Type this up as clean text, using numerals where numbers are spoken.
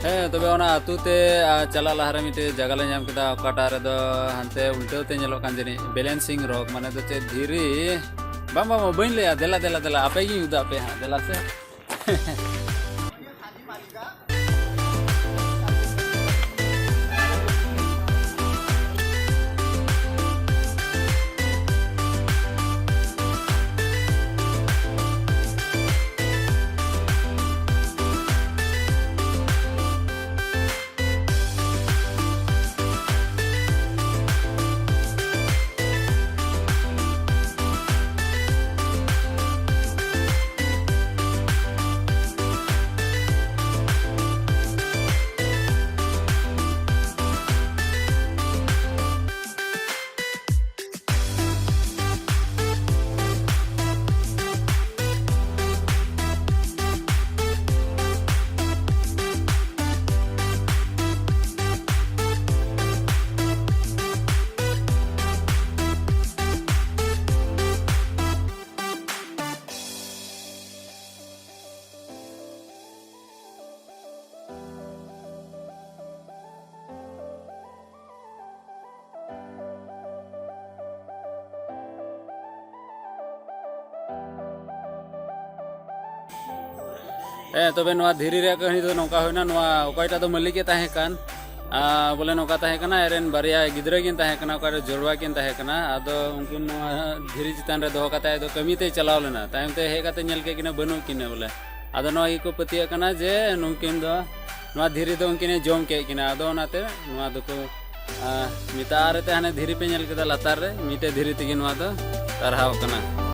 ᱦᱮᱸ ᱛᱚᱵᱮ ᱚᱱᱟ ᱟᱹᱛᱩ ᱛᱮ ᱪᱟᱞᱟᱜ ᱞᱟᱦᱟᱨᱮ ᱢᱤᱫᱴᱮᱡ ᱡᱟᱭᱜᱟ ᱞᱮ ᱧᱟᱢ ᱠᱮᱫᱟ ᱚᱠᱟᱴᱟᱜ ᱨᱮᱫᱚ ᱦᱟᱱᱛᱮ ᱩᱞᱴᱟᱹᱣ ᱛᱮ ᱧᱮᱞᱚᱜ ᱠᱟᱱ ᱡᱟᱹᱱᱤᱡ ᱵᱮᱞᱮᱱᱥᱤᱝ ᱨᱚᱠ ᱢᱟᱱᱮ ᱫᱚ ᱪᱮᱫ ᱫᱷᱤᱨᱤ ᱵᱟᱝ ᱵᱟᱹᱧ ᱞᱟᱹᱭᱟ ᱫᱮᱞᱟ ᱟᱯᱮ ᱜᱤᱧ ᱩᱫᱩᱜ ᱟᱯᱮ ᱦᱟᱸᱜ ᱫᱮᱞᱟ ᱥᱮ तबे नोआ धीरी रे कहानी तो नौका होना नोआ ओकाइटा तो मलिके ताहे कान बोले नौका ताहे कना एरेन बारिया गिद्रा किन ताहे कना ओकारे जोड़वा किन ताहे कना आदो उनकिन नोआ धीरी चितान रे दोहो काते दो कमी ते चलाव लेना तायम ते हे काते नेल के किना बनु किने बोले आदो नोआ इको पतिया कना जे नुनकिन दो नोआ धीरी दो उनकिने जोम के किना आदो ओनाते नोआ दो को मितार ते हाने धीरी पे नेल केदा लतार रे मिटे धीरी तिगे नोआ दो तरहाव कना